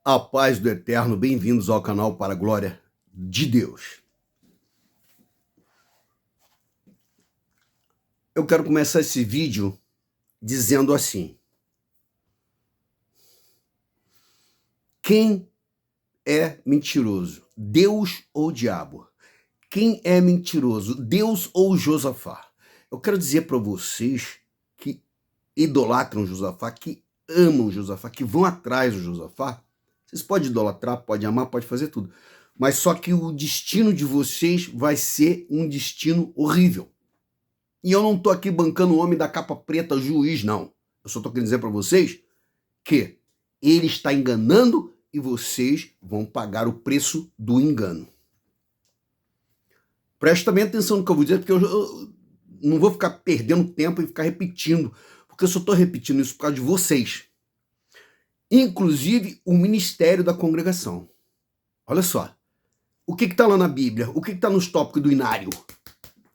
A paz do Eterno, bem-vindos ao canal para a glória de Deus. Eu quero começar esse vídeo dizendo assim: quem é mentiroso, Deus ou o diabo? Quem é mentiroso, Deus ou Josafá? Eu quero dizer para vocês que idolatram Josafá, que amam Josafá, que vão atrás do Josafá. Vocês podem idolatrar, podem amar, podem fazer tudo. Mas só que o destino de vocês vai ser um destino horrível. E eu não estou aqui bancando o homem da capa preta, juiz, não. Eu só estou querendo dizer para vocês que ele está enganando e vocês vão pagar o preço do engano. Presta bem atenção no que eu vou dizer, porque eu não vou ficar perdendo tempo e ficar repetindo, porque eu só estou repetindo isso por causa de vocês. Inclusive o ministério da congregação. Olha só, o que está lá na Bíblia? O que está nos tópicos do inário?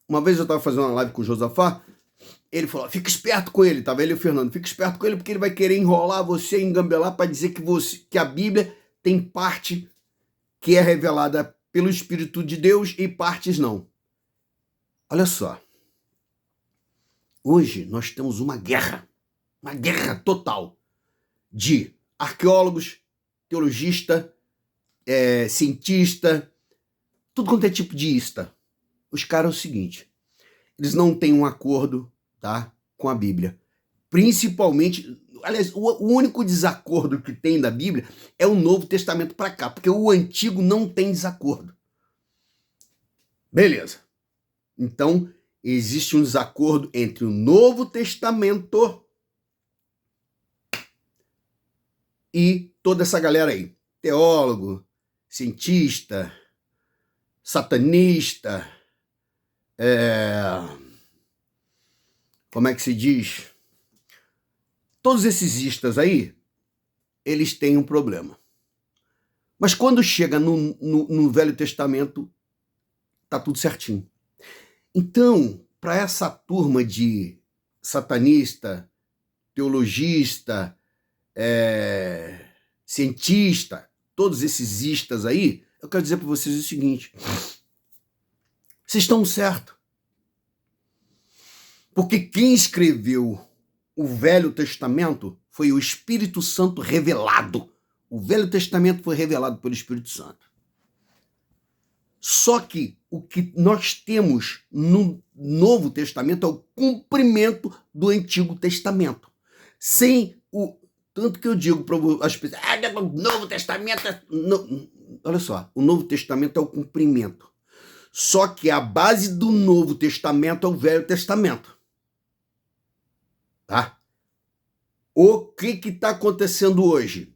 Uma vez eu estava fazendo uma live com o Josafá, ele falou, fica esperto com ele, estava ele e o Fernando, fica esperto com ele porque ele vai querer enrolar você, engambelar para dizer que a Bíblia tem parte que é revelada pelo Espírito de Deus e partes não. Olha só, hoje nós temos uma guerra total de arqueólogos, teologista, cientista, tudo quanto é tipo de ista. Os caras é o seguinte, eles não têm um acordo, tá, com a Bíblia. Principalmente, aliás, o único desacordo que tem da Bíblia é o Novo Testamento para cá, porque o Antigo não tem desacordo. Beleza. Então, existe um desacordo entre o Novo Testamento e toda essa galera aí. Teólogo, cientista, satanista, como é que se diz? Todos esses istas aí, eles têm um problema. Mas quando chega no Velho Testamento, tá tudo certinho. Então, para essa turma de satanista, teologista, cientista, todos esses istas aí, eu quero dizer para vocês o seguinte, vocês estão certos. Porque quem escreveu o Velho Testamento foi o Espírito Santo revelado. O Velho Testamento foi revelado pelo Espírito Santo. Só que o que nós temos no Novo Testamento é o cumprimento do Antigo Testamento. Sem o... Tanto que eu digo para as pessoas, o Novo Testamento... Não, olha só, o Novo Testamento é o cumprimento. Só que a base do Novo Testamento é o Velho Testamento. Tá? O que está acontecendo hoje?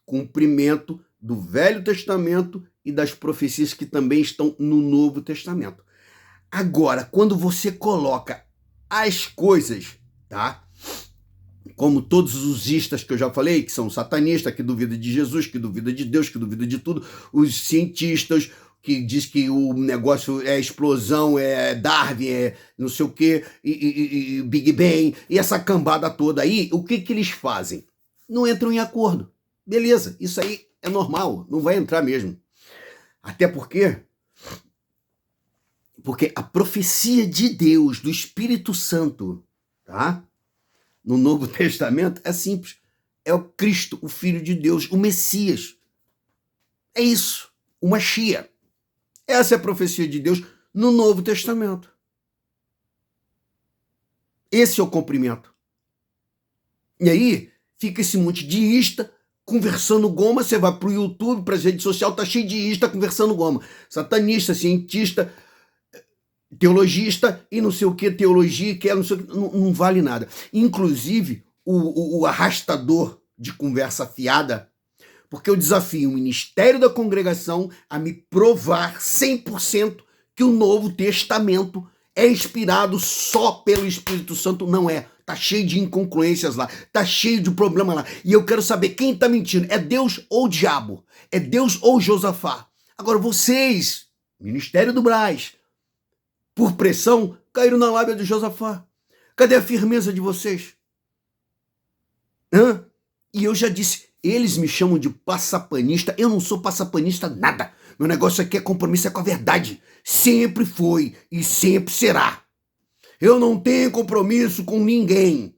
Cumprimento do Velho Testamento e das profecias que também estão no Novo Testamento. Agora, quando você coloca as coisas, tá? Como todos os istas que eu já falei, que são satanistas, que duvidam de Jesus, que duvidam de Deus, que duvidam de tudo, os cientistas, que diz que o negócio é explosão, é Darwin, é não sei o quê, e Big Bang, e essa cambada toda aí, o que eles fazem? Não entram em acordo. Beleza, isso aí é normal, não vai entrar mesmo. Até porque a profecia de Deus, do Espírito Santo, tá? No Novo Testamento é simples. É o Cristo, o Filho de Deus, o Messias. É isso, o Mashiach. Essa é a profecia de Deus no Novo Testamento. Esse é o cumprimento. E aí, fica esse monte de ista conversando goma, você vai pro YouTube, para as redes sociais, tá cheio de ista conversando goma. Satanista, cientista, teologista e não sei o que, teologia, que é não sei o que, não vale nada. Inclusive, o arrastador de conversa fiada, porque eu desafio o Ministério da Congregação a me provar 100% que o Novo Testamento é inspirado só pelo Espírito Santo. Não é. Tá cheio de incongruências lá, tá cheio de problema lá. E eu quero saber quem tá mentindo. É Deus ou o diabo? É Deus ou Josafá? Agora vocês, Ministério do Brás, por pressão, caíram na lábia de Josafá. Cadê a firmeza de vocês? E eu já disse, Eles me chamam de passapanista. Eu não sou passapanista nada. Meu negócio aqui é compromisso com a verdade. Sempre foi e sempre será. Eu não tenho compromisso com ninguém,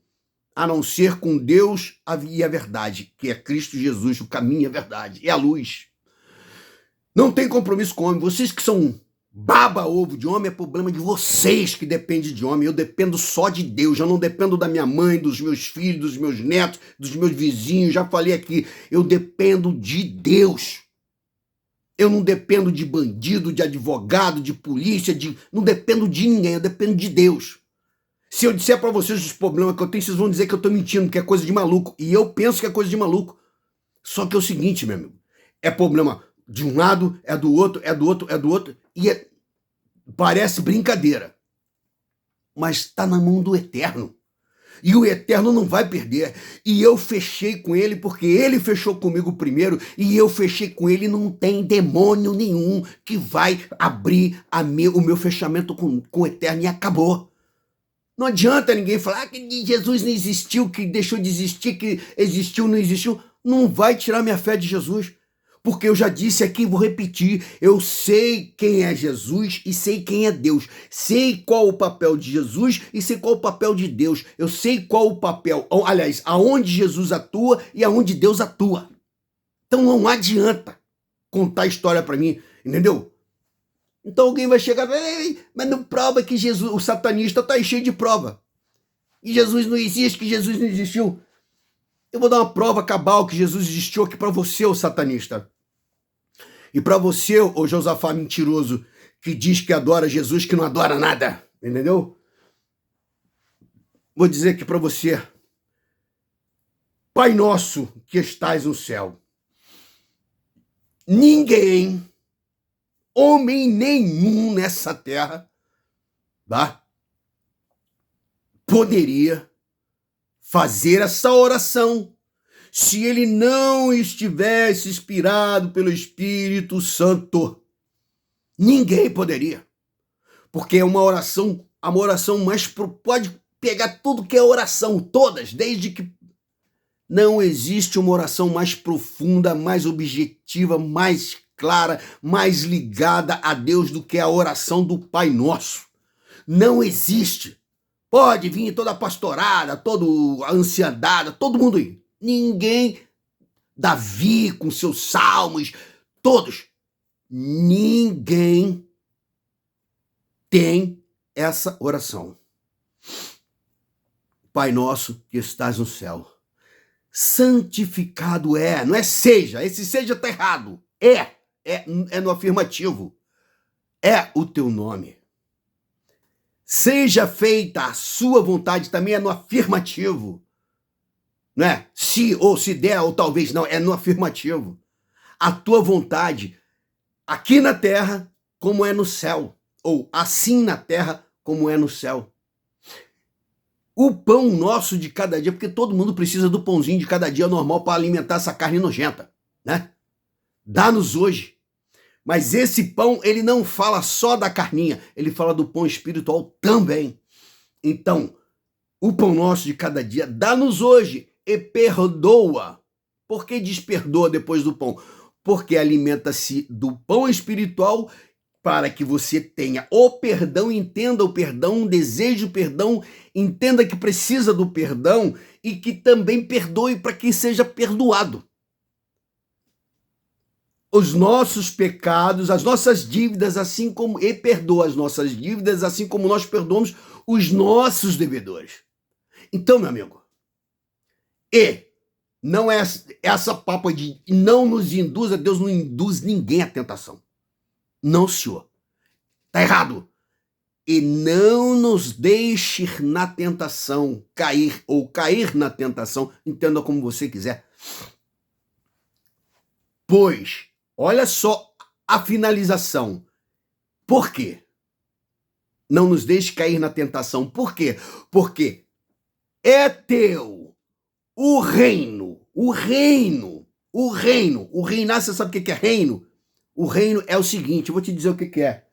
a não ser com Deus e a verdade, que é Cristo Jesus, o caminho e a verdade, é a luz. Não tem compromisso com homem. Vocês que são baba-ovo de homem, é problema de vocês que dependem de homem. Eu dependo só de Deus. Eu não dependo da minha mãe, dos meus filhos, dos meus netos, dos meus vizinhos. Já falei aqui, eu dependo de Deus. Eu não dependo de bandido, de advogado, de polícia, não dependo de ninguém, eu dependo de Deus. Se eu disser para vocês os problemas que eu tenho, vocês vão dizer que eu estou mentindo, que é coisa de maluco. E eu penso que é coisa de maluco. Só que é o seguinte, meu amigo, é problema de um lado, é do outro, é do outro, é do outro, e parece brincadeira. Mas está na mão do Eterno. E o Eterno não vai perder. E eu fechei com ele porque ele fechou comigo primeiro. E eu fechei com ele. Não tem demônio nenhum que vai abrir o meu fechamento com o Eterno. E acabou. Não adianta ninguém falar que Jesus não existiu, que deixou de existir, que existiu, não existiu. Não vai tirar minha fé de Jesus. Porque eu já disse aqui e vou repetir, eu sei quem é Jesus e sei quem é Deus. Sei qual o papel de Jesus e sei qual o papel de Deus. Eu sei qual o papel, aliás, aonde Jesus atua e aonde Deus atua. Então não adianta contar a história para mim, entendeu? Então alguém vai chegar, mas não prova que Jesus, o satanista está cheio de prova. E Jesus não existe, que Jesus não existiu. Eu vou dar uma prova cabal que Jesus existiu aqui para você, ô satanista. E para você, ô Josafá mentiroso, que diz que adora Jesus, que não adora nada, entendeu? Vou dizer aqui para você, Pai nosso que estás no céu, ninguém, homem nenhum nessa terra, tá? Poderia fazer essa oração se ele não estivesse inspirado pelo Espírito Santo. Ninguém poderia. Porque é uma oração mais... Pode pegar tudo que é oração, todas, desde que... Não existe uma oração mais profunda, mais objetiva, mais clara, mais ligada a Deus do que a oração do Pai Nosso. Não existe. Pode vir toda a pastorada, toda a anciandada, todo mundo aí. Ninguém, Davi com seus salmos, todos, ninguém tem essa oração. Pai nosso que estás no céu, santificado não é seja, esse seja está errado, é no afirmativo, é o teu nome. Seja feita a sua vontade, também é no afirmativo. Não é? Se ou se der, ou talvez não, é no afirmativo. A tua vontade, aqui na terra, como é no céu. Ou assim na terra, como é no céu. O pão nosso de cada dia, porque todo mundo precisa do pãozinho de cada dia normal para alimentar essa carne nojenta, né? Dá-nos hoje. Mas esse pão, ele não fala só da carninha, ele fala do pão espiritual também. Então, o pão nosso de cada dia, dá-nos hoje e perdoa. Por que diz perdoa depois do pão? Porque alimenta-se do pão espiritual para que você tenha o perdão, entenda o perdão, deseje o perdão, entenda que precisa do perdão e que também perdoe para que seja perdoado. Os nossos pecados, as nossas dívidas, assim como e perdoa as nossas dívidas, assim como nós perdoamos os nossos devedores. Então, meu amigo, não é essa papo de não nos induza, Deus não induz ninguém à tentação. Não, senhor. Tá errado. E não nos deixe na tentação cair na tentação, entenda como você quiser. Pois, olha só a finalização. Por quê? Não nos deixe cair na tentação. Por quê? Porque é teu o reino. O reinar, você sabe o que é reino? O reino é o seguinte, eu vou te dizer o que é.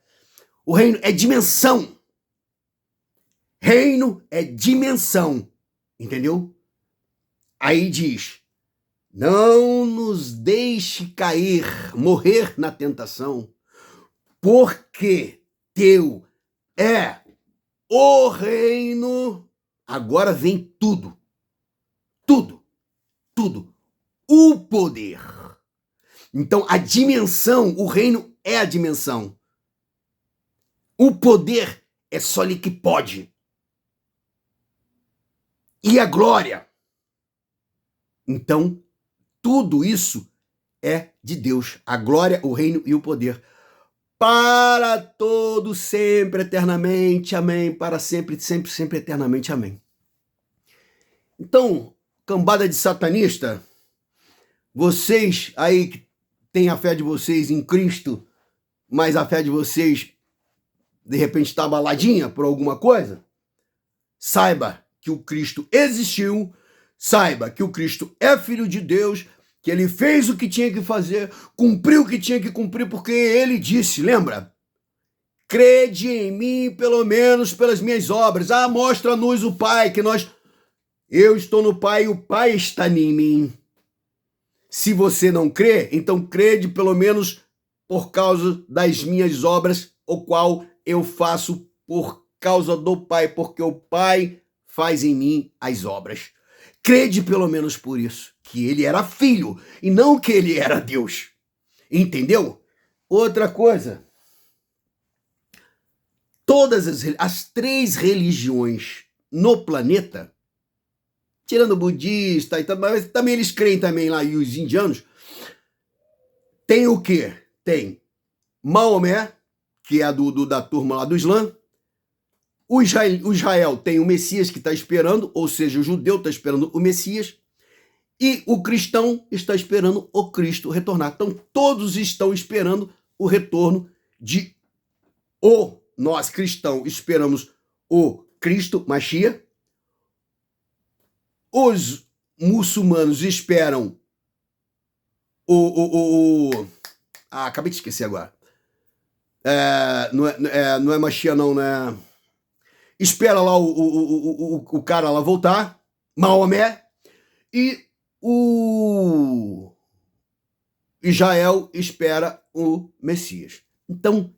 O reino é dimensão. Reino é dimensão. Entendeu? Aí diz, Não nos deixe cair, morrer na tentação, porque teu é o reino. Agora vem tudo, tudo, tudo. O poder. Então, a dimensão, o reino é a dimensão. O poder é só ele que pode. E a glória. Então, tudo isso é de Deus. A glória, o reino e o poder. Para todo sempre, eternamente, amém. Para sempre, sempre, sempre, eternamente, amém. Então, cambada de satanista, vocês aí que têm a fé de vocês em Cristo, mas a fé de vocês de repente está abaladinha por alguma coisa, saiba que o Cristo existiu, saiba que o Cristo é filho de Deus, que ele fez o que tinha que fazer, cumpriu o que tinha que cumprir, porque ele disse, lembra? Crede em mim, pelo menos pelas minhas obras. Mostra-nos o Pai, que eu estou no Pai e o Pai está em mim. Se você não crê, então crede pelo menos por causa das minhas obras, o qual eu faço por causa do Pai, porque o Pai faz em mim as obras. Crede pelo menos por isso, que ele era filho e não que ele era Deus. Entendeu? Outra coisa, todas as 3 religiões no planeta, tirando o budista e tal, mas também eles creem também lá, e os indianos, tem o quê? Tem Maomé, que é da turma lá do Islã. O Israel tem o Messias que está esperando, ou seja, o judeu está esperando o Messias, e o cristão está esperando o Cristo retornar. Então, todos estão esperando o retorno de nós cristãos esperamos o Cristo, Mashiach. Os muçulmanos esperam acabei de esquecer agora. Não é Mashiach, não, né? Espera lá o cara lá voltar, Maomé, e o Israel espera o Messias. Então,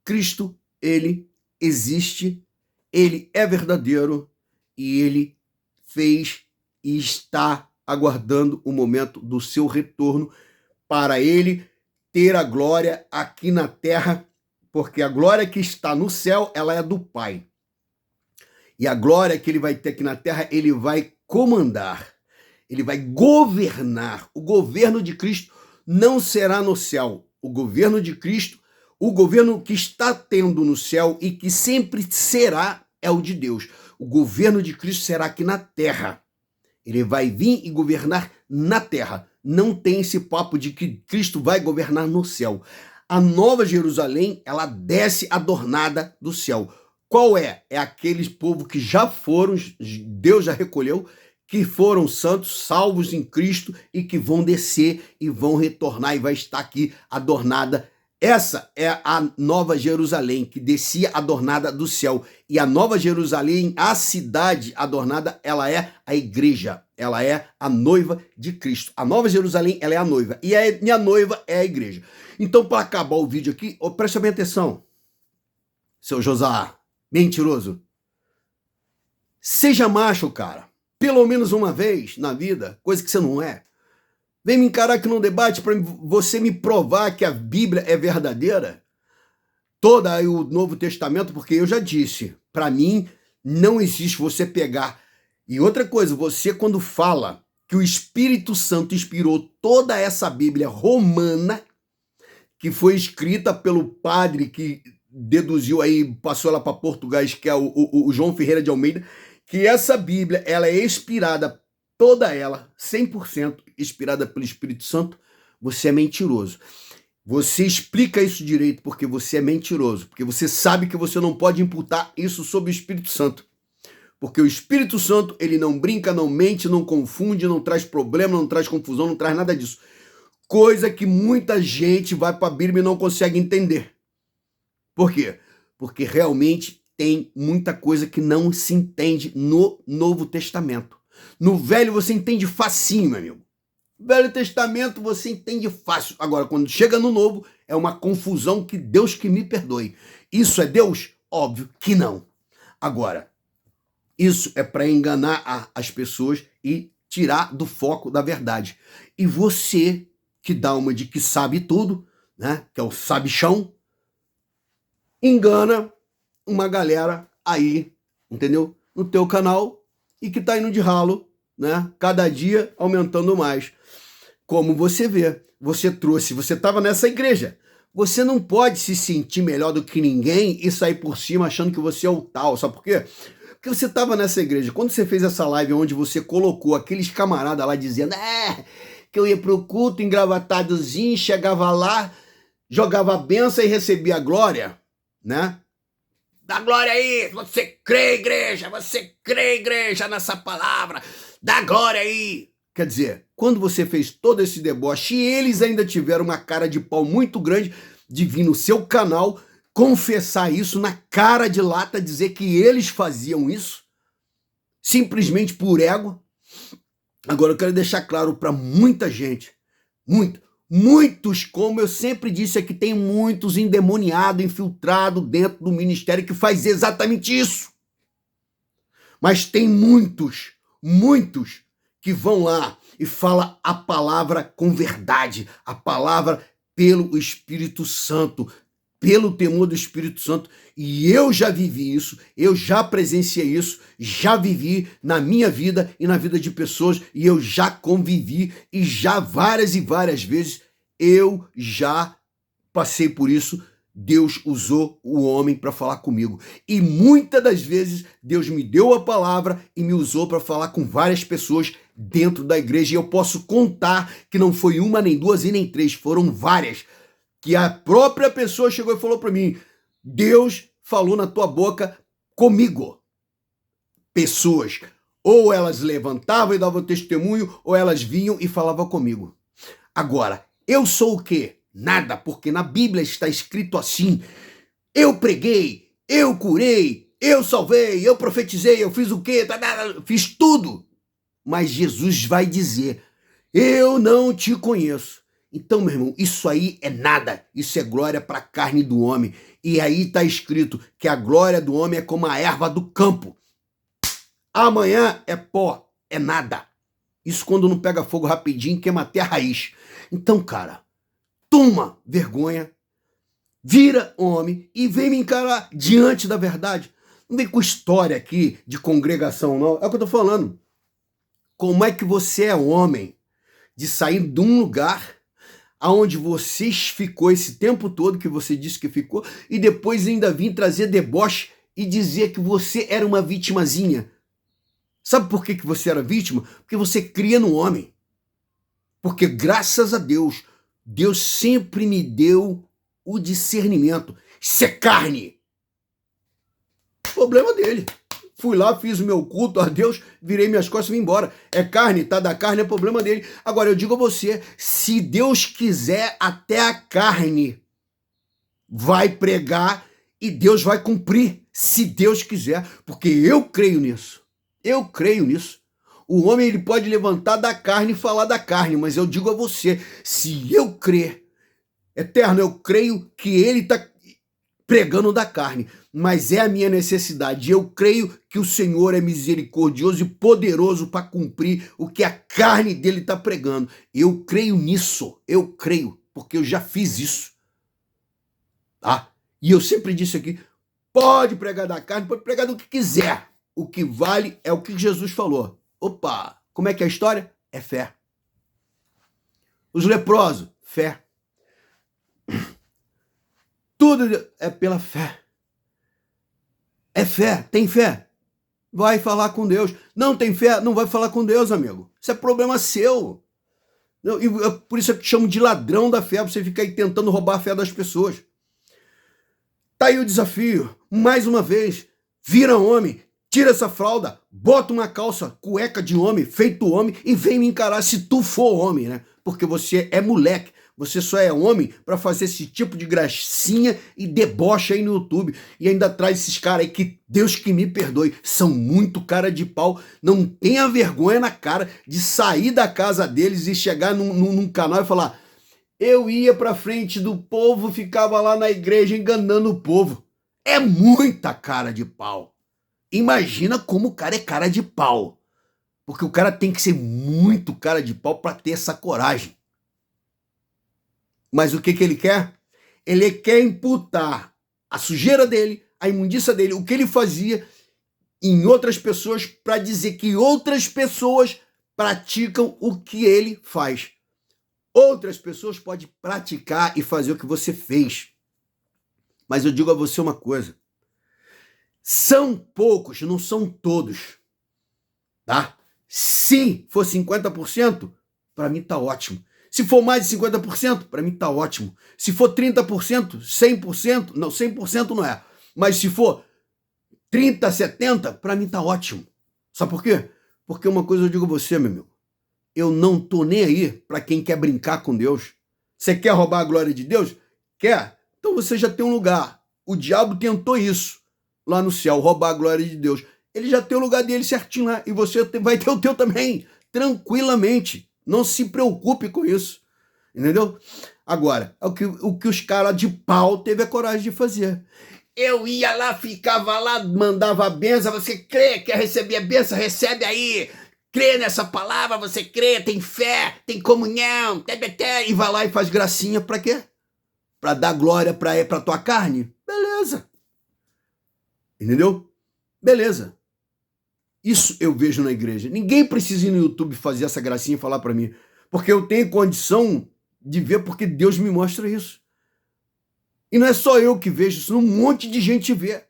Cristo, ele existe, ele é verdadeiro e ele fez e está aguardando o momento do seu retorno para ele ter a glória aqui na terra, porque a glória que está no céu, ela é do Pai. E a glória que ele vai ter aqui na terra, ele vai comandar, ele vai governar. O governo de Cristo não será no céu. O governo de Cristo, o governo que está tendo no céu e que sempre será, é o de Deus. O governo de Cristo será aqui na terra. Ele vai vir e governar na terra. Não tem esse papo de que Cristo vai governar no céu. A Nova Jerusalém, ela desce adornada do céu. Qual é? É aqueles povos que já foram, Deus já recolheu, que foram santos, salvos em Cristo e que vão descer e vão retornar e vai estar aqui adornada. Essa é a Nova Jerusalém, que descia adornada do céu. E a Nova Jerusalém, a cidade adornada, ela é a igreja. Ela é a noiva de Cristo. A Nova Jerusalém, ela é a noiva. E a minha noiva é a igreja. Então, para acabar o vídeo aqui, preste bem atenção, seu Josá, mentiroso. Seja macho, cara. Pelo menos uma vez na vida, coisa que você não é. Vem me encarar aqui num debate para você me provar que a Bíblia é verdadeira. Todo o Novo Testamento, porque eu já disse, para mim não existe você pegar. E outra coisa, você quando fala que o Espírito Santo inspirou toda essa Bíblia romana, que foi escrita pelo padre que deduziu aí, passou ela para Portugal, que é o João Ferreira de Almeida, que essa Bíblia, ela é inspirada, toda ela, 100% inspirada pelo Espírito Santo, você é mentiroso. Você explica isso direito porque você é mentiroso, porque você sabe que você não pode imputar isso sobre o Espírito Santo. Porque o Espírito Santo, ele não brinca, não mente, não confunde, não traz problema, não traz confusão, não traz nada disso. Coisa que muita gente vai para a Bíblia e não consegue entender. Por quê? Porque realmente tem muita coisa que não se entende no Novo Testamento. No Velho você entende facinho, meu amigo. Velho Testamento você entende fácil. Agora, quando chega no Novo, é uma confusão que Deus que me perdoe. Isso é Deus? Óbvio que não. Agora, isso é para enganar as pessoas e tirar do foco da verdade. E você, que dá uma de que sabe tudo, né? Que é o sabichão, engana uma galera aí, entendeu? No teu canal e que tá indo de ralo, né? Cada dia aumentando mais. Como você vê, você estava nessa igreja. Você não pode se sentir melhor do que ninguém e sair por cima achando que você é o tal. Sabe por quê? Porque você estava nessa igreja. Quando você fez essa live onde você colocou aqueles camaradas lá dizendo que eu ia pro culto engravatadozinho, chegava lá, jogava a benção e recebia a glória, né? Dá glória aí, você crê, igreja, nessa palavra, dá glória aí. Quer dizer, quando você fez todo esse deboche, eles ainda tiveram uma cara de pau muito grande de vir no seu canal confessar isso na cara de lata, dizer que eles faziam isso, simplesmente por ego. Agora eu quero deixar claro para muita gente, muitos, como eu sempre disse aqui, tem muitos endemoniados, infiltrados dentro do ministério que faz exatamente isso. Mas tem muitos que vão lá e falam a palavra com verdade, a palavra pelo Espírito Santo, pelo temor do Espírito Santo. E eu já vivi isso, eu já presenciei isso, já vivi na minha vida e na vida de pessoas, e eu já convivi, e já várias e várias vezes eu já passei por isso. Deus usou o homem para falar comigo. E muitas das vezes Deus me deu a palavra e me usou para falar com várias pessoas dentro da igreja. E eu posso contar que não foi uma, nem duas e nem três, foram várias. Que a própria pessoa chegou e falou para mim: Deus falou na tua boca comigo. Pessoas, ou elas levantavam e davam testemunho, ou elas vinham e falavam comigo. Agora, eu sou o quê? Nada, porque na Bíblia está escrito assim: eu preguei, eu curei, eu salvei, eu profetizei, eu fiz o quê? Fiz tudo. Mas Jesus vai dizer: eu não te conheço. Então, meu irmão, isso aí é nada. Isso é glória para a carne do homem. E aí está escrito que a glória do homem é como a erva do campo. Amanhã é pó, é nada. Isso quando não pega fogo rapidinho, queima até a raiz. Então, cara, toma vergonha, vira homem e vem me encarar diante da verdade. Não vem com história aqui de congregação, não. É o que eu tô falando. Como é que você é homem de sair de um lugar aonde você ficou esse tempo todo que você disse que ficou e depois ainda vir trazer deboche e dizer que você era uma vitimazinha? Sabe por que você era vítima? Porque você cria no homem. Porque graças a Deus, Deus sempre me deu o discernimento. Isso é carne. Problema dele. Fui lá, fiz o meu culto a Deus, virei minhas costas e vim embora. É carne, tá da carne, é problema dele. Agora, eu digo a você, se Deus quiser, até a carne vai pregar e Deus vai cumprir, se Deus quiser, porque eu creio nisso. Eu creio nisso. O homem ele pode levantar da carne e falar da carne, mas eu digo a você, se eu crer, Eterno, eu creio que ele está pregando da carne, mas é a minha necessidade. Eu creio que o Senhor é misericordioso e poderoso para cumprir o que a carne dele está pregando. Eu creio nisso, eu creio, porque eu já fiz isso. Tá? E eu sempre disse aqui, pode pregar da carne, pode pregar do que quiser. O que vale é o que Jesus falou. Opa, como é que é a história? É fé. Os leprosos, fé. Tudo é pela fé. É fé, tem fé. Vai falar com Deus. Não tem fé, não vai falar com Deus, amigo. Isso é problema seu. E por isso eu te chamo de ladrão da fé, você fica aí tentando roubar a fé das pessoas. Tá aí o desafio. Mais uma vez, vira homem, tira essa fralda, bota uma calça, cueca de homem, feito homem, e vem me encarar se tu for homem, né? Porque você é moleque, você só é homem para fazer esse tipo de gracinha e deboche aí no YouTube. E ainda traz esses caras aí que, Deus que me perdoe, são muito cara de pau, não tenha vergonha na cara de sair da casa deles e chegar num canal e falar: eu ia pra frente do povo, ficava lá na igreja enganando o povo. É muita cara de pau. Imagina como o cara é cara de pau. Porque o cara tem que ser muito cara de pau para ter essa coragem. Mas o que ele quer? Ele quer imputar a sujeira dele, a imundícia dele, o que ele fazia em outras pessoas para dizer que outras pessoas praticam o que ele faz. Outras pessoas podem praticar e fazer o que você fez. Mas eu digo a você uma coisa. São poucos, não são todos. Tá? Se for 50%, para mim tá ótimo. Se for mais de 50%, para mim tá ótimo. Se for 30%, 100%, não, 100% não é. Mas se for 30, 70, para mim tá ótimo. Sabe por quê? Porque uma coisa eu digo a você, meu amigo. Eu não tô nem aí para quem quer brincar com Deus. Você quer roubar a glória de Deus? Quer? Então você já tem um lugar. O diabo tentou isso lá no céu, roubar a glória de Deus. Ele já tem o lugar dele certinho lá. E você vai ter o teu também, tranquilamente. Não se preocupe com isso. Entendeu? Agora, é o que os caras de pau teve a coragem de fazer. Eu ia lá, ficava lá, mandava a benção. Você crê, quer receber a benção? Recebe aí. Crê nessa palavra, você crê, tem fé, tem comunhão, e vai lá e faz gracinha pra quê? Pra dar glória pra tua carne? Beleza. Entendeu? Beleza. Isso eu vejo na igreja. Ninguém precisa ir no YouTube fazer essa gracinha e falar pra mim. Porque eu tenho condição de ver porque Deus me mostra isso. E não é só eu que vejo isso, um monte de gente vê.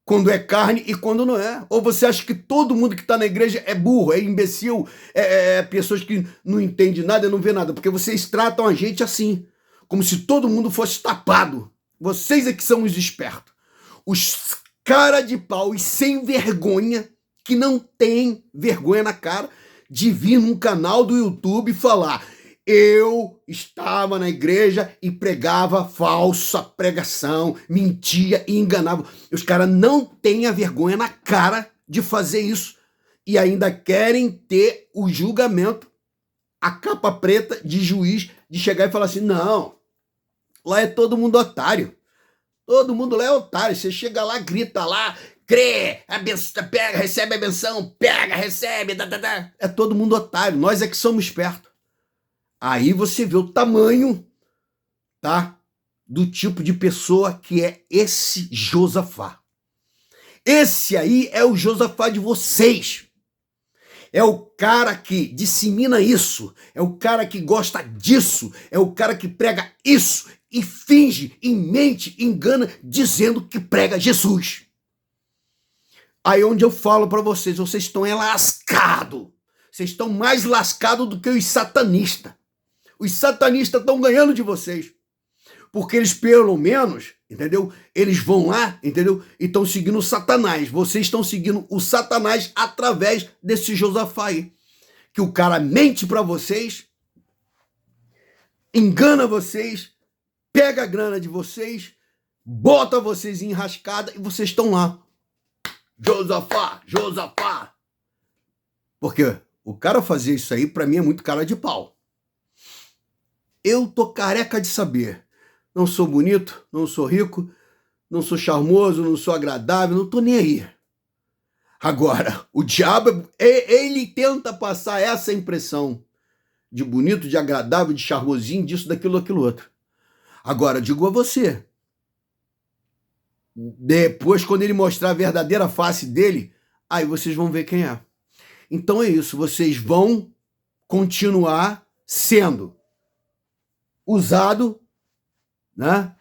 Quando é carne e quando não é. Ou você acha que todo mundo que está na igreja é burro, é imbecil, é pessoas que não entendem nada, não vê nada. Porque vocês tratam a gente assim, como se todo mundo fosse tapado. Vocês é que são os espertos. Os cara de pau e sem vergonha, que não tem vergonha na cara, de vir num canal do YouTube e falar: eu estava na igreja e pregava falsa pregação, mentia e enganava. Os caras não têm a vergonha na cara de fazer isso e ainda querem ter o julgamento, a capa preta de juiz, de chegar e falar assim: não, lá é todo mundo otário. Todo mundo lá é otário. Você chega lá, grita lá, crê, pega, recebe a benção, pega, recebe, É todo mundo otário. Nós é que somos espertos. Aí você vê o tamanho, tá, do tipo de pessoa que é esse Josafá. Esse aí é o Josafá de vocês. É o cara que dissemina isso, é o cara que gosta disso, é o cara que prega isso e finge, e mente, engana, dizendo que prega Jesus. Aí onde eu falo para vocês estão lascados. Vocês estão mais lascados do que os satanistas. Os satanistas estão ganhando de vocês. Porque eles, pelo menos, entendeu? Eles vão lá, entendeu? E estão seguindo o Satanás. Vocês estão seguindo o Satanás através desse Josafá aí. Que o cara mente para vocês, engana vocês, pega a grana de vocês, bota vocês em enrascada e vocês estão lá. Josafá, Josafá. Porque o cara fazer isso aí, para mim, é muito cara de pau. Eu tô careca de saber. Não sou bonito, não sou rico, não sou charmoso, não sou agradável, não tô nem aí. Agora, o diabo, ele tenta passar essa impressão de bonito, de agradável, de charmosinho, disso, daquilo, aquilo outro. Agora, digo a você, depois, quando ele mostrar a verdadeira face dele, aí vocês vão ver quem é. Então é isso, vocês vão continuar sendo usado, né,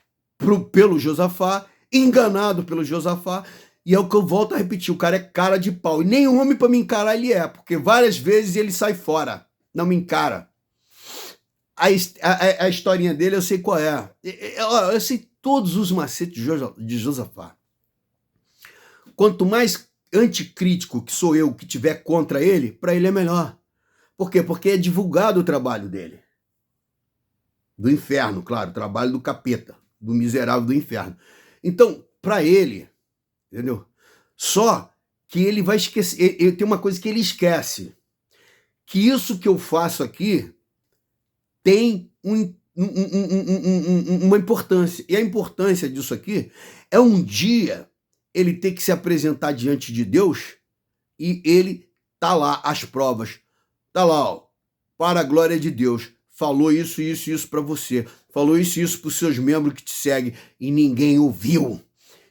pelo Josafá, enganado pelo Josafá, e é o que eu volto a repetir, o cara é cara de pau, e nem homem para me encarar ele é, porque várias vezes ele sai fora, não me encara. A historinha dele eu sei qual é, eu sei todos os macetes de Josafá. Quanto mais anticrítico, que sou eu, que tiver contra ele, para ele é melhor. Por quê? Porque é divulgado o trabalho dele. Do inferno, claro, o trabalho do capeta, do miserável do inferno. Então, para ele, entendeu? Só que ele vai esquecer, ele tem uma coisa que ele esquece, que isso que eu faço aqui tem uma importância. E a importância disso aqui é um dia ele ter que se apresentar diante de Deus e ele tá lá, as provas. Tá lá, ó, para a glória de Deus. Falou isso, isso, isso para você. Falou isso, isso para os seus membros que te seguem. E ninguém ouviu.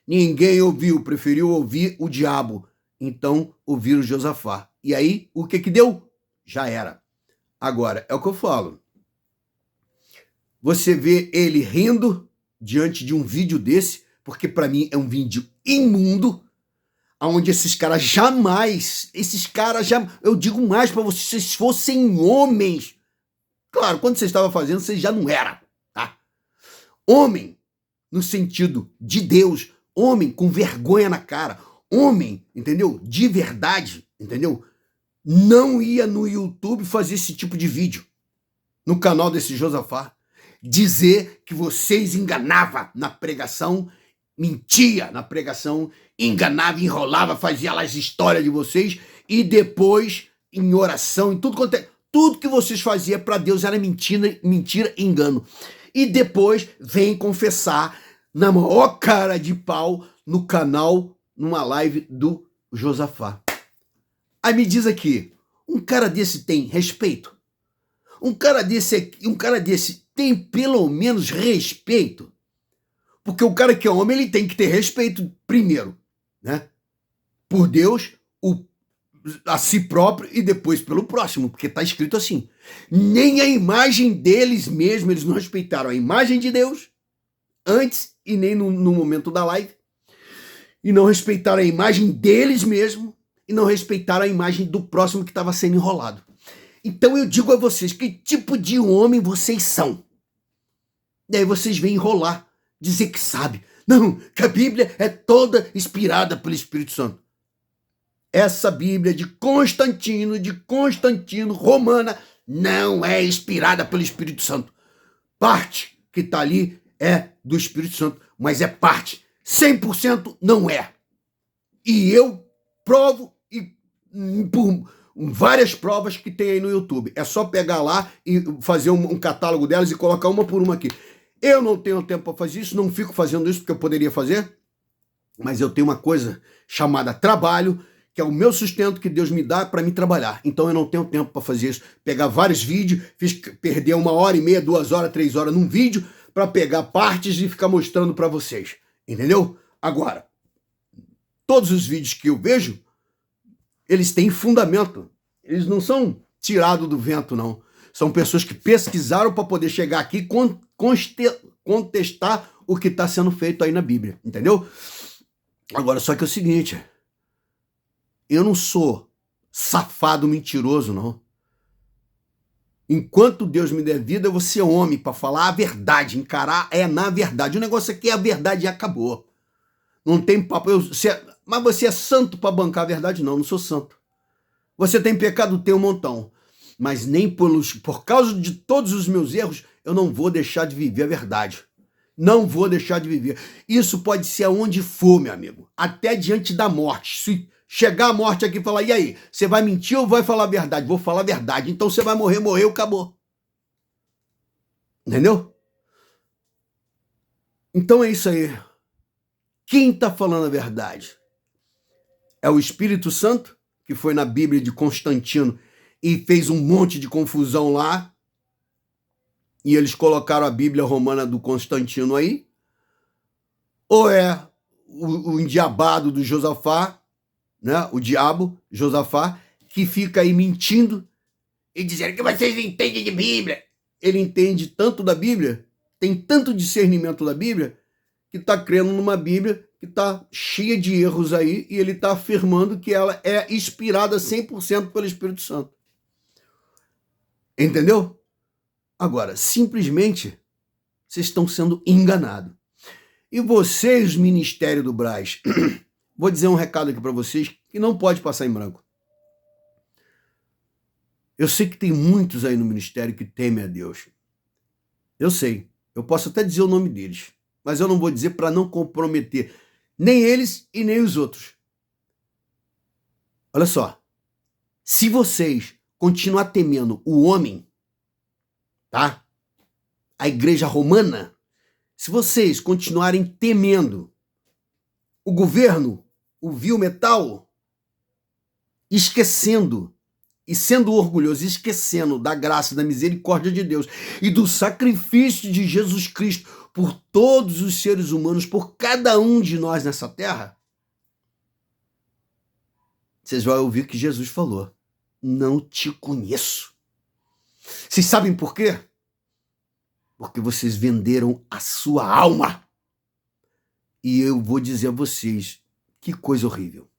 Ninguém ouviu. Preferiu ouvir o diabo. Então, ouviram Josafá. E aí, o que que deu? Já era. Agora, é o que eu falo. Você vê ele rindo diante de um vídeo desse, porque para mim é um vídeo imundo, onde esses caras jamais, eu digo mais para vocês, se vocês fossem homens, claro, quando você estava fazendo, você já não era, tá? Homem, no sentido de Deus, homem com vergonha na cara, homem, entendeu? De verdade, entendeu? Não ia no YouTube fazer esse tipo de vídeo, no canal desse Josafá, dizer que vocês enganavam na pregação, mentia na pregação, enganava, enrolava, fazia lá as histórias de vocês e depois, em oração, em tudo que vocês faziam para Deus era mentira e engano. E depois vem confessar na maior cara de pau no canal, numa live do Josafá. Aí me diz aqui, um cara desse tem respeito? Um cara desse tem pelo menos respeito? Porque o cara que é homem, ele tem que ter respeito primeiro, né? Por Deus, a si próprio e depois pelo próximo, porque está escrito assim. Nem a imagem deles mesmos, eles não respeitaram a imagem de Deus antes e nem no momento da live. E não respeitaram a imagem deles mesmos e não respeitaram a imagem do próximo que estava sendo enrolado. Então eu digo a vocês, que tipo de homem vocês são? E aí vocês vêm enrolar, dizer que sabe. Não, que a Bíblia é toda inspirada pelo Espírito Santo. Essa Bíblia de Constantino, romana, não é inspirada pelo Espírito Santo. Parte que está ali é do Espírito Santo, mas é parte. 100% não é. E eu provo e por várias provas que tem aí no YouTube. É só pegar lá e fazer um catálogo delas e colocar uma por uma aqui. Eu não tenho tempo para fazer isso, não fico fazendo isso porque eu poderia fazer, mas eu tenho uma coisa chamada trabalho, que é o meu sustento que Deus me dá para me trabalhar. Então eu não tenho tempo para fazer isso. Pegar vários vídeos, perder 1h30, 2 horas, 3 horas num vídeo para pegar partes e ficar mostrando para vocês. Entendeu? Agora, todos os vídeos que eu vejo, eles têm fundamento. Eles não são tirados do vento, não. São pessoas que pesquisaram para poder chegar aqui e contestar o que está sendo feito aí na Bíblia. Entendeu? Agora, só que é o seguinte, eu não sou safado mentiroso, não. Enquanto Deus me der vida, eu vou ser homem para falar a verdade, encarar na verdade. O negócio aqui é a verdade e acabou. Não tem papo. Mas você é santo para bancar a verdade? Não, não sou santo. Você tem pecado? Tem um montão. Mas nem por causa de todos os meus erros, eu não vou deixar de viver a verdade. Não vou deixar de viver. Isso pode ser aonde for, meu amigo. Até diante da morte. Se chegar a morte aqui e falar, e aí, você vai mentir ou vai falar a verdade? Vou falar a verdade. Então você vai morrer, morreu, acabou. Entendeu? Então é isso aí. Quem está falando a verdade? É o Espírito Santo, que foi na Bíblia de Constantino e fez um monte de confusão lá, e eles colocaram a Bíblia romana do Constantino aí? Ou é o endiabado do Josafá, né? O diabo, Josafá, que fica aí mentindo e dizendo que vocês entendem de Bíblia? Ele entende tanto da Bíblia, tem tanto discernimento da Bíblia, que está crendo numa Bíblia que está cheia de erros aí, e ele está afirmando que ela é inspirada 100% pelo Espírito Santo. Entendeu? Agora, simplesmente, vocês estão sendo enganados. E vocês, Ministério do Brás, vou dizer um recado aqui para vocês que não pode passar em branco. Eu sei que tem muitos aí no ministério que temem a Deus. Eu sei. Eu posso até dizer o nome deles, mas eu não vou dizer para não comprometer nem eles e nem os outros. Olha só. Se vocês continuar temendo o homem, tá? A igreja romana, se vocês continuarem temendo o governo, o vil metal, esquecendo e sendo orgulhoso, esquecendo da graça e da misericórdia de Deus e do sacrifício de Jesus Cristo por todos os seres humanos, por cada um de nós nessa terra, vocês vão ouvir que Jesus falou: não te conheço. Vocês sabem por quê? Porque vocês venderam a sua alma. E eu vou dizer a vocês, que coisa horrível,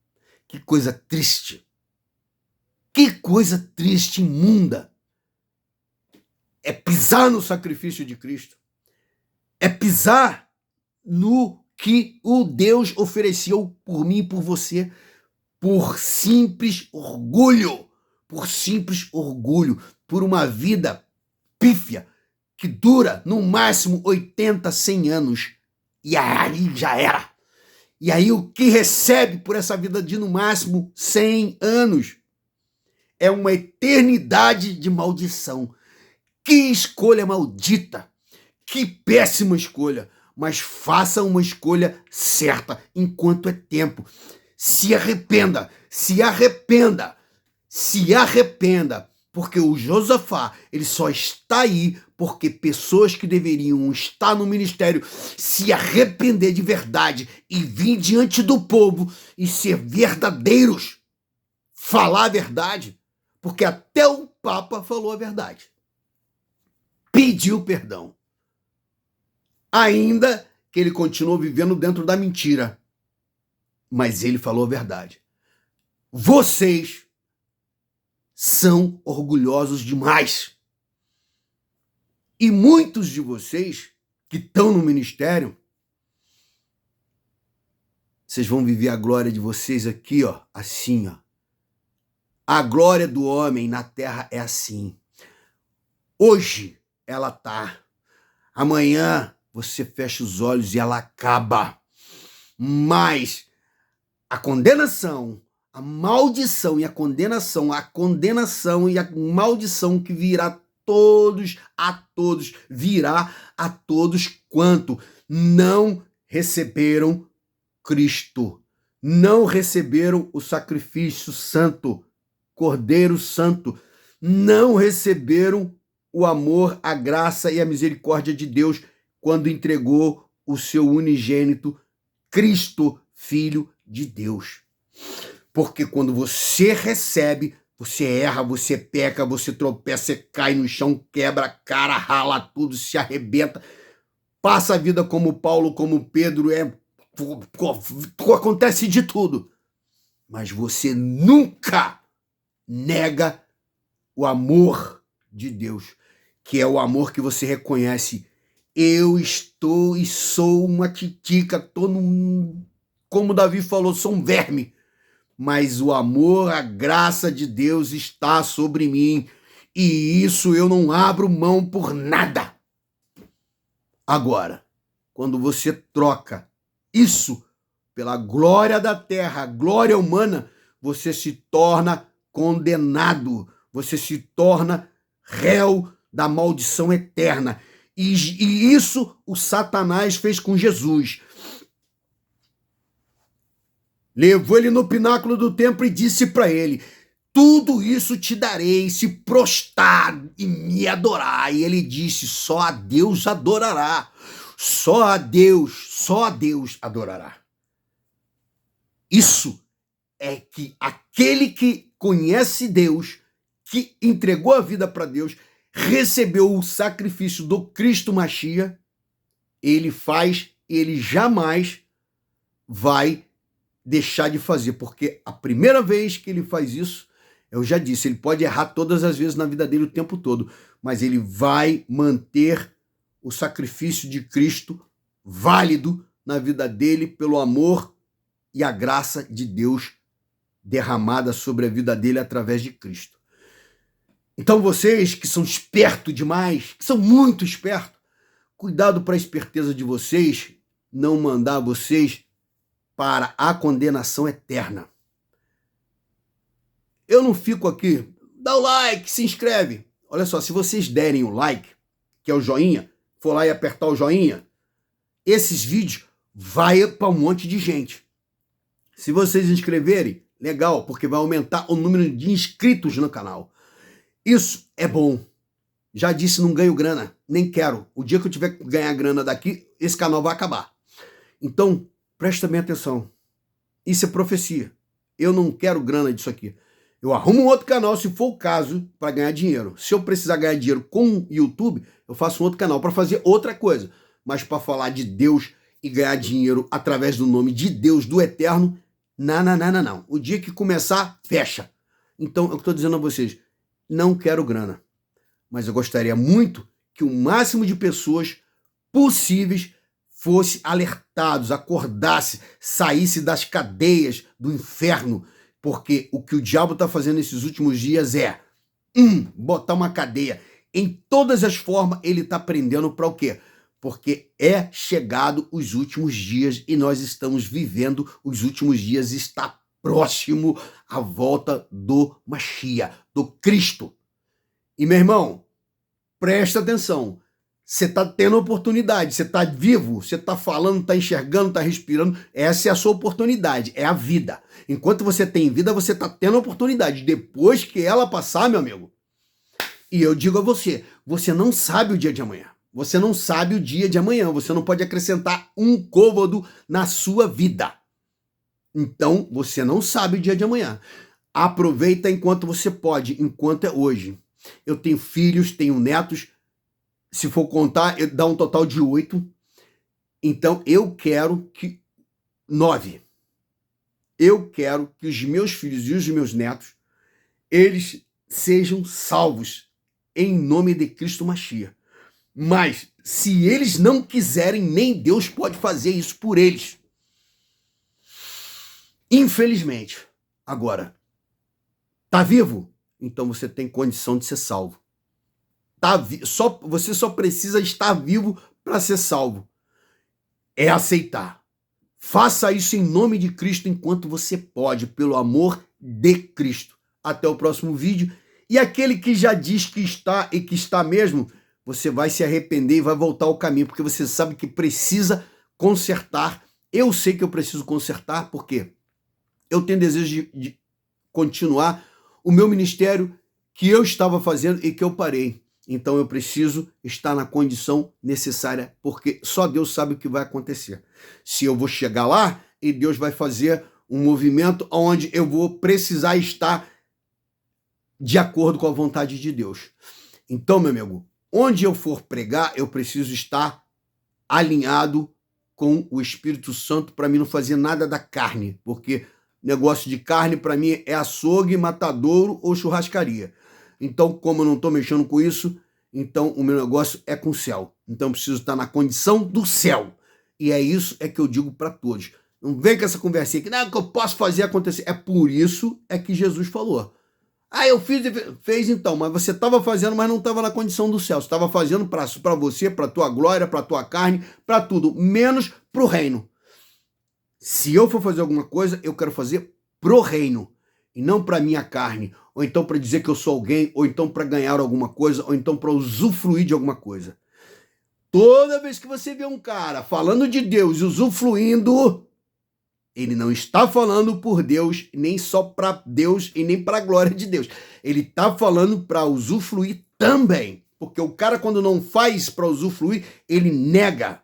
que coisa triste. Que coisa triste, imunda. É pisar no sacrifício de Cristo. É pisar no que o Deus ofereceu por mim e por você, por simples orgulho, por uma vida pífia, que dura no máximo 80, 100 anos. E aí já era. E aí o que recebe por essa vida de no máximo 100 anos é uma eternidade de maldição. Que escolha maldita! Que péssima escolha! Mas faça uma escolha certa enquanto é tempo. Se arrependa, se arrependa, se arrependa, porque o Josafá, ele só está aí porque pessoas que deveriam estar no ministério se arrepender de verdade e vir diante do povo e ser verdadeiros, falar a verdade, porque até o Papa falou a verdade. Pediu perdão. Ainda que ele continuou vivendo dentro da mentira. Mas ele falou a verdade. Vocês são orgulhosos demais. E muitos de vocês que estão no ministério, vocês vão viver a glória de vocês aqui, ó, assim, ó. A glória do homem na terra é assim. Hoje ela tá. Amanhã você fecha os olhos e ela acaba. Mas a condenação, a maldição e a condenação e a maldição que virá virá a todos quanto não receberam Cristo, não receberam o sacrifício santo, Cordeiro Santo, não receberam o amor, a graça e a misericórdia de Deus quando entregou o seu unigênito, Cristo, Filho de Deus. Porque quando você recebe, você erra, você peca, você tropeça, você cai no chão, quebra a cara, rala tudo, se arrebenta, passa a vida como Paulo, como Pedro, acontece de tudo. Mas você nunca nega o amor de Deus, que é o amor que você reconhece. Eu estou e sou uma titica, como Davi falou, sou um verme. Mas o amor, a graça de Deus está sobre mim. E isso eu não abro mão por nada. Agora, quando você troca isso pela glória da terra, a glória humana, você se torna condenado. Você se torna réu da maldição eterna. E isso o Satanás fez com Jesus. Levou ele no pináculo do templo e disse para ele: tudo isso te darei se prostrar e me adorar. E ele disse: só a Deus adorará. Só a Deus adorará. Isso é que aquele que conhece Deus, que entregou a vida para Deus, recebeu o sacrifício do Cristo Machia, ele jamais vai deixar de fazer, porque a primeira vez que ele faz isso, eu já disse, ele pode errar todas as vezes na vida dele o tempo todo, mas ele vai manter o sacrifício de Cristo válido na vida dele pelo amor e a graça de Deus derramada sobre a vida dele através de Cristo. Então vocês que são espertos demais, que são muito espertos, cuidado para a esperteza de vocês não mandar vocês para a condenação eterna. Eu não fico aqui, dá o like, se inscreve. Olha só, se vocês derem o like, que é o joinha, for lá e apertar o joinha, esses vídeos vai para um monte de gente. Se vocês inscreverem, legal, porque vai aumentar o número de inscritos no canal. Isso é bom. Já disse, não ganho grana, nem quero. O dia que eu tiver que ganhar grana daqui, esse canal vai acabar. Então, presta bem atenção. Isso é profecia. Eu não quero grana disso aqui. Eu arrumo um outro canal, se for o caso, para ganhar dinheiro. Se eu precisar ganhar dinheiro com o YouTube, eu faço um outro canal para fazer outra coisa. Mas para falar de Deus e ganhar dinheiro através do nome de Deus, do Eterno, não. O dia que começar, fecha. Então, eu estou dizendo a vocês, não quero grana. Mas eu gostaria muito que o máximo de pessoas possíveis fosse alertados, acordasse, saísse das cadeias do inferno, porque o que o diabo está fazendo nesses últimos dias é botar uma cadeia. Em todas as formas, ele está prendendo para o quê? Porque é chegado os últimos dias e nós estamos vivendo os últimos dias, está próximo a volta do Mashiach, do Cristo. E, meu irmão, presta atenção. Você está tendo oportunidade, você está vivo, você está falando, está enxergando, está respirando. Essa é a sua oportunidade, é a vida. Enquanto você tem vida, você está tendo oportunidade. Depois que ela passar, meu amigo, e eu digo a você, você não sabe o dia de amanhã. Você não sabe o dia de amanhã. Você não pode acrescentar um côvado na sua vida. Então, você não sabe o dia de amanhã. Aproveita enquanto você pode, enquanto é hoje. Eu tenho filhos, tenho netos. Se for contar, dá um total de 8. Então, eu quero que 9. Eu quero que os meus filhos e os meus netos, eles sejam salvos em nome de Cristo Mashiach. Mas, se eles não quiserem, nem Deus pode fazer isso por eles. Infelizmente. Agora, tá vivo? Então você tem condição de ser salvo. Você só precisa estar vivo para ser salvo. É aceitar. Faça isso em nome de Cristo enquanto você pode, pelo amor de Cristo. Até o próximo vídeo. E aquele que já diz que está e que está mesmo, você vai se arrepender e vai voltar ao caminho, porque você sabe que precisa consertar. Eu sei que eu preciso consertar, porque eu tenho desejo de continuar o meu ministério que eu estava fazendo e que eu parei. Então eu preciso estar na condição necessária, porque só Deus sabe o que vai acontecer. Se eu vou chegar lá e Deus vai fazer um movimento onde eu vou precisar estar de acordo com a vontade de Deus. Então, meu amigo, onde eu for pregar, eu preciso estar alinhado com o Espírito Santo para mim não fazer nada da carne, porque negócio de carne para mim é açougue, matadouro ou churrascaria. Então, como eu não estou mexendo com isso, então o meu negócio é com o céu. Então eu preciso estar na condição do céu. E é isso que eu digo para todos. Não vem com essa conversinha que não, que eu posso fazer acontecer. É por isso que Jesus falou. Eu fiz, fez então, mas você estava fazendo, mas não estava na condição do céu. Você estava fazendo para você, para a tua glória, para a tua carne, para tudo, menos para o reino. Se eu for fazer alguma coisa, eu quero fazer pro reino, e não para minha carne, ou então para dizer que eu sou alguém, ou então para ganhar alguma coisa, ou então para usufruir de alguma coisa. Toda vez que você vê um cara falando de Deus e usufruindo, ele não está falando por Deus, nem só para Deus e nem para a glória de Deus. Ele está falando para usufruir também. Porque o cara, quando não faz para usufruir, ele nega.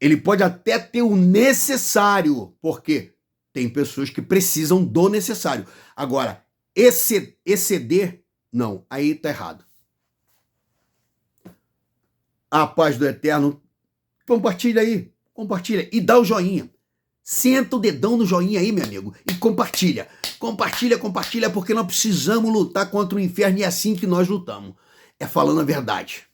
Ele pode até ter o necessário, porque tem pessoas que precisam do necessário. Agora, exceder, não, aí está errado. A paz do Eterno. Compartilha aí, compartilha e dá o joinha. Senta o dedão no joinha aí, meu amigo, e compartilha. Compartilha, porque nós precisamos lutar contra o inferno e é assim que nós lutamos. É falando a verdade.